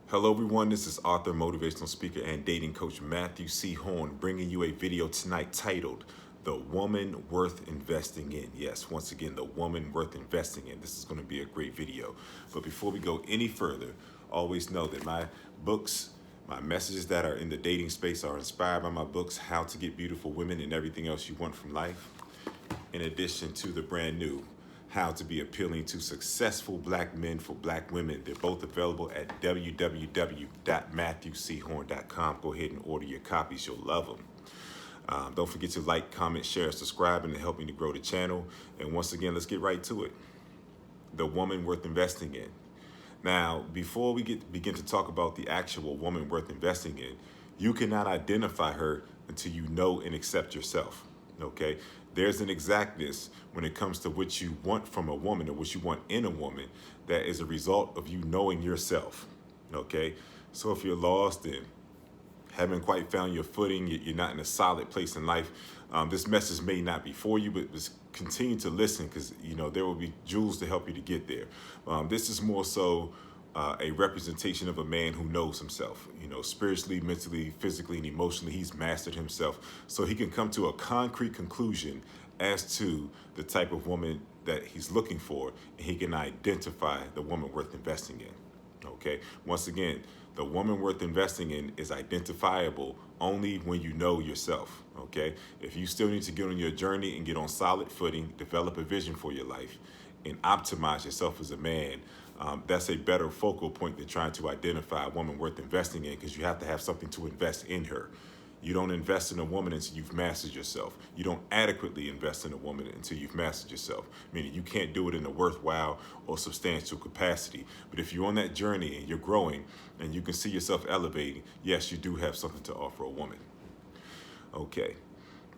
Hello everyone, this is author, motivational speaker, and dating coach Matthew C. Horne bringing you a video tonight titled, The Woman Worth Investing In. Yes, once again, the woman worth investing in. This is going to be a great video. But before we go any further, always know that my books, my messages that are in the dating space are inspired by my books, How to Get Beautiful Women and Everything Else You Want from Life, in addition to the brand new How to Be Appealing to Successful Black Men for Black Women. They're both available at www.matthewchorne.com. Go ahead and order your copies. You'll love them. Don't forget to like, comment, share, subscribe, and to help me to grow the channel. And once again, let's get right to it. The woman worth investing in. Now, before we begin to talk about the actual woman worth investing in, you cannot identify her until you know and accept yourself. Okay? There's an exactness when it comes to what you want from a woman or what you want in a woman that is a result of you knowing yourself. Okay? So if you're lost and haven't quite found your footing, you're not in a solid place in life, this message may not be for you, but just continue to listen because, there will be jewels to help you to get there. This is more so a representation of a man who knows himself, spiritually, mentally, physically, and emotionally. He's mastered himself, so he can come to a concrete conclusion as to the type of woman that he's looking for, and he can identify the woman worth investing in. Okay, once again, the woman worth investing in is identifiable only when you know yourself. Okay, if you still need to get on your journey and get on solid footing, develop a vision for your life, and optimize yourself as a man, that's a better focal point than trying to identify a woman worth investing in, because you have to have something to invest in her. You don't invest in a woman until you've mastered yourself. You don't adequately invest in a woman until you've mastered yourself, meaning you can't do it in a worthwhile or substantial capacity. But if you're on that journey and you're growing and you can see yourself elevating, yes, you do have something to offer a woman. Okay,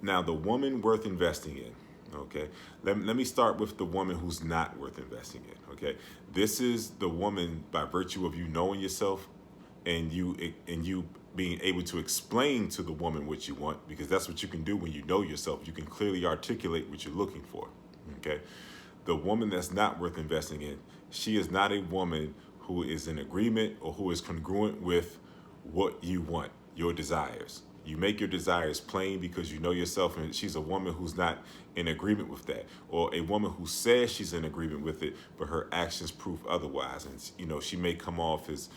now the woman worth investing in. Okay, let me start with the woman who's not worth investing in. Okay, this is the woman by virtue of you knowing yourself and you being able to explain to the woman what you want, because that's what you can do when you know yourself. You can clearly articulate what you're looking for. Okay, the woman that's not worth investing in, she is not a woman who is in agreement or who is congruent with what you want, your desires. You make your desires plain because you know yourself, and she's a woman who's not in agreement with that, or a woman who says she's in agreement with it, but her actions prove otherwise. And she may come off as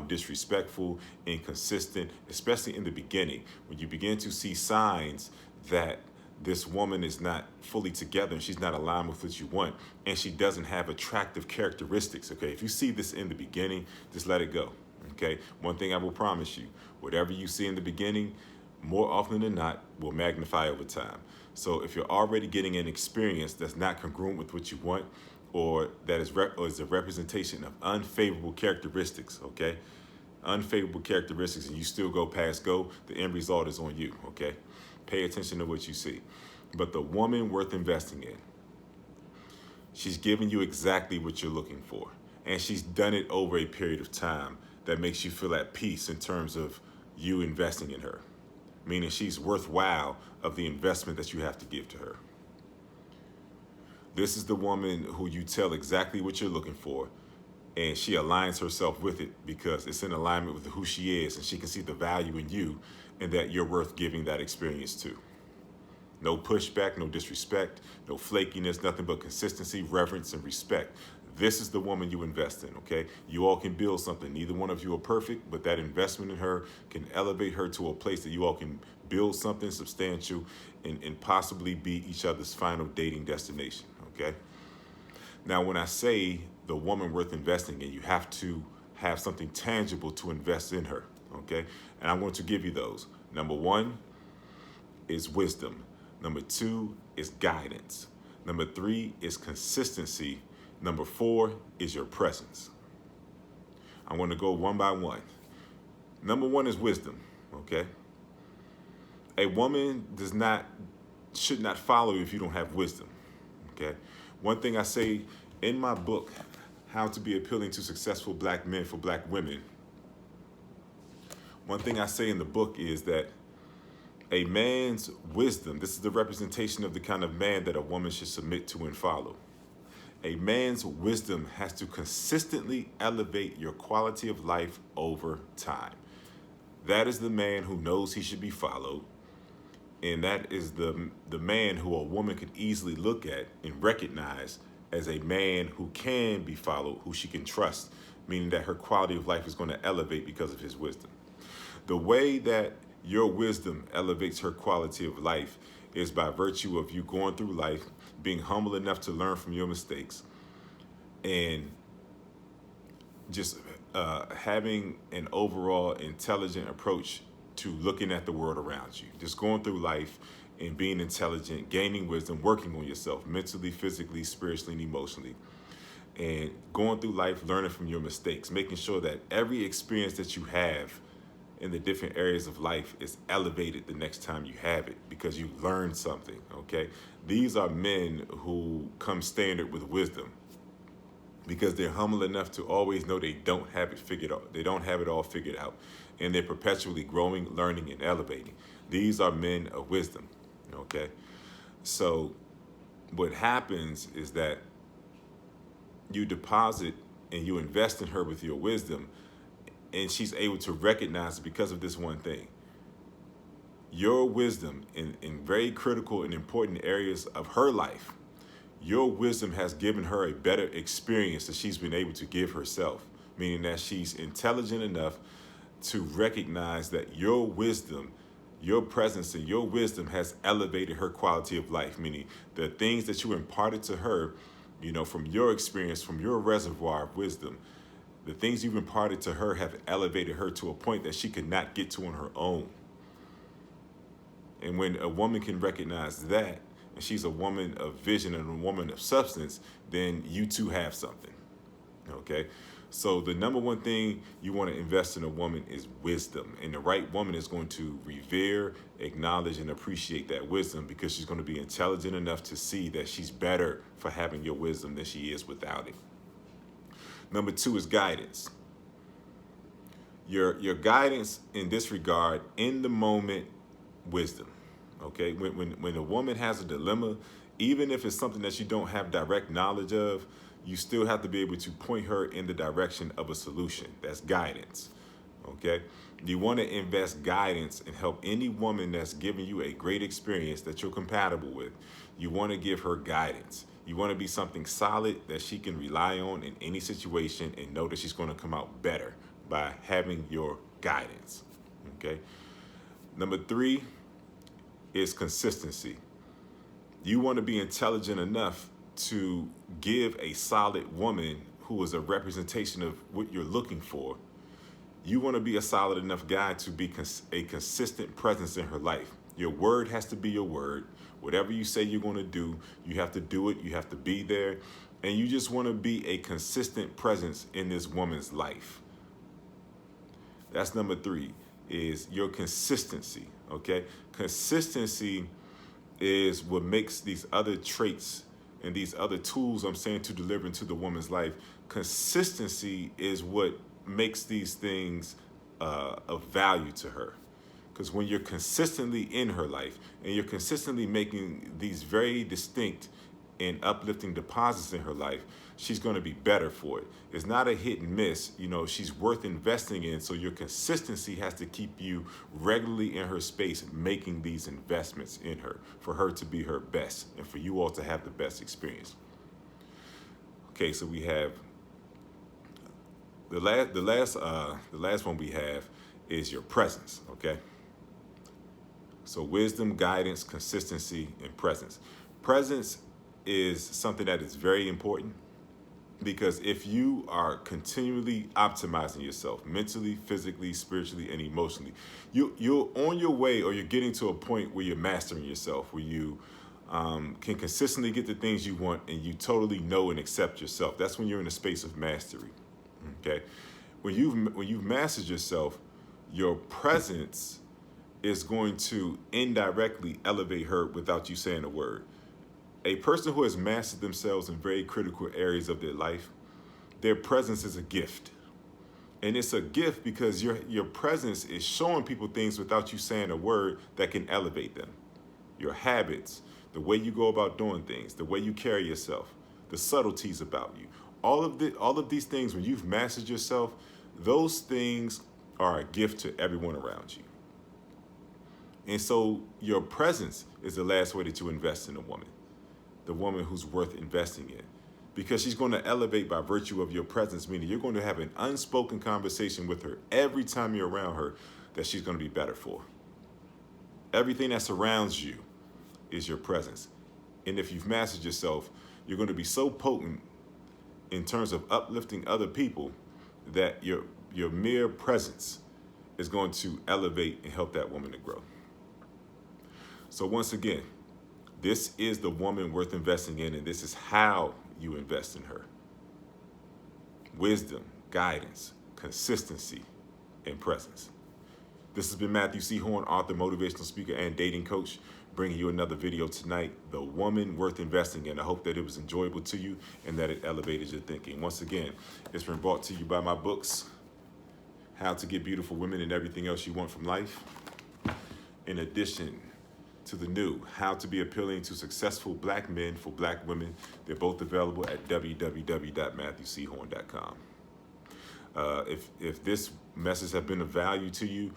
disrespectful, inconsistent, especially in the beginning when you begin to see signs that this woman is not fully together and she's not aligned with what you want, and she doesn't have attractive characteristics. Okay, if you see this in the beginning, just let it go. Okay, one thing I will promise you: whatever you see in the beginning, more often than not, will magnify over time. So if you're already getting an experience that's not congruent with what you want, or that is a representation of unfavorable characteristics, okay? Unfavorable characteristics, and you still go past go, the end result is on you, okay? Pay attention to what you see. But the woman worth investing in, she's giving you exactly what you're looking for. And she's done it over a period of time that makes you feel at peace in terms of you investing in her, meaning she's worthwhile of the investment that you have to give to her. This is the woman who you tell exactly what you're looking for, and she aligns herself with it because it's in alignment with who she is, and she can see the value in you and that you're worth giving that experience to. No pushback, no disrespect, no flakiness, nothing but consistency, reverence, and respect. This is the woman you invest in, okay? You all can build something. Neither one of you are perfect, but that investment in her can elevate her to a place that you all can build something substantial and possibly be each other's final dating destination, okay? Now, when I say the woman worth investing in, you have to have something tangible to invest in her, okay? And I'm going to give you those. Number one is wisdom. Number two is guidance. Number three is consistency. Number four is your presence. I'm going to go one by one. Number one is wisdom, okay? A woman should not follow you if you don't have wisdom, okay? One thing I say in my book, How to Be Appealing to Successful Black Men for Black Women, one thing I say in the book is that a man's wisdom, this is the representation of the kind of man that a woman should submit to and follow. A man's wisdom has to consistently elevate your quality of life over time. That is the man who knows he should be followed. And that is the man who a woman could easily look at and recognize as a man who can be followed, who she can trust, meaning that her quality of life is going to elevate because of his wisdom. The way that your wisdom elevates her quality of life is by virtue of you going through life, being humble enough to learn from your mistakes, and just having an overall intelligent approach to looking at the world around you. Just going through life and being intelligent, gaining wisdom, working on yourself mentally, physically, spiritually, and emotionally. And going through life, learning from your mistakes, making sure that every experience that you have in the different areas of life is elevated the next time you have it because you learned something, okay? These are men who come standard with wisdom because they're humble enough to always know they don't have it figured out. They don't have it all figured out. And they're perpetually growing, learning, and elevating. These are men of wisdom, okay? So what happens is that you deposit and you invest in her with your wisdom, and she's able to recognize because of this one thing. Your wisdom in very critical and important areas of her life, your wisdom has given her a better experience that she's been able to give herself, meaning that she's intelligent enough to recognize that your wisdom, your presence and your wisdom has elevated her quality of life, meaning the things that you imparted to her, from your experience, from your reservoir of wisdom, the things you've imparted to her have elevated her to a point that she could not get to on her own. And when a woman can recognize that, and she's a woman of vision and a woman of substance, then you two have something, okay? So the number one thing you want to invest in a woman is wisdom. And the right woman is going to revere, acknowledge, and appreciate that wisdom because she's going to be intelligent enough to see that she's better for having your wisdom than she is without it. Number two is guidance. Your guidance in this regard, in the moment wisdom. Okay, when a woman has a dilemma, even if it's something that you don't have direct knowledge of, you still have to be able to point her in the direction of a solution. That's guidance. Okay, you want to invest guidance and help any woman that's giving you a great experience that you're compatible with. You want to give her guidance. You want to be something solid that she can rely on in any situation and know that she's going to come out better by having your guidance. Okay. Number three is consistency. You want to be intelligent enough to give a solid woman who is a representation of what you're looking for. You want to be a solid enough guy to be a consistent presence in her life. Your word has to be your word. Whatever you say you're going to do, you have to do it. You have to be there. And you just want to be a consistent presence in this woman's life. That's number three, is your consistency, okay? Consistency is what makes these other traits and these other tools I'm saying to deliver into the woman's life. Consistency is what makes these things of value to her. Because when you're consistently in her life and you're consistently making these very distinct and uplifting deposits in her life, she's going to be better for it. It's not a hit and miss. She's worth investing in. So your consistency has to keep you regularly in her space, making these investments in her for her to be her best and for you all to have the best experience. Okay, so we have the last one we have is your presence. Okay. So wisdom, guidance, consistency, and presence. Presence is something that is very important because if you are continually optimizing yourself mentally, physically, spiritually, and emotionally, you're on your way, or you're getting to a point where you're mastering yourself, where you can consistently get the things you want and you totally know and accept yourself. That's when you're in a space of mastery. Okay, when you've mastered yourself, your presence is going to indirectly elevate her without you saying a word. A person who has mastered themselves in very critical areas of their life, their presence is a gift. And it's a gift because your presence is showing people things without you saying a word that can elevate them. Your habits, the way you go about doing things, the way you carry yourself, the subtleties about you. All of these things, when you've mastered yourself, those things are a gift to everyone around you. And so your presence is the last way that you invest in a woman, the woman who's worth investing in. Because she's going to elevate by virtue of your presence, meaning you're going to have an unspoken conversation with her every time you're around her that she's going to be better for. Everything that surrounds you is your presence. And if you've mastered yourself, you're going to be so potent in terms of uplifting other people that your mere presence is going to elevate and help that woman to grow. So once again, this is the woman worth investing in, and this is how you invest in her. Wisdom, guidance, consistency, and presence. This has been Matthew C. Horne, author, motivational speaker, and dating coach, bringing you another video tonight, The Woman Worth Investing In. I hope that it was enjoyable to you and that it elevated your thinking. Once again, it's been brought to you by my books, How to Get Beautiful Women and Everything Else You Want from Life, in addition to the new How to Be Appealing to Successful Black Men for Black Women. They're both available at www.matthewchorne.com. If this message has been of value to you,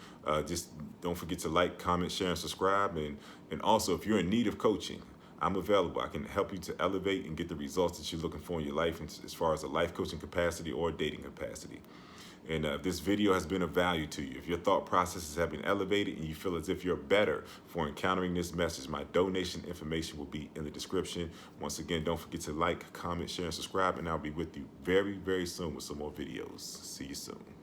just don't forget to like, comment, share, and subscribe. And also, if you're in need of coaching, I'm available. I can help you to elevate and get the results that you're looking for in your life, as far as a life coaching capacity or a dating capacity. And if this video has been of value to you, if your thought processes have been elevated and you feel as if you're better for encountering this message, my donation information will be in the description. Once again, don't forget to like, comment, share, and subscribe, and I'll be with you very, very soon with some more videos. See you soon.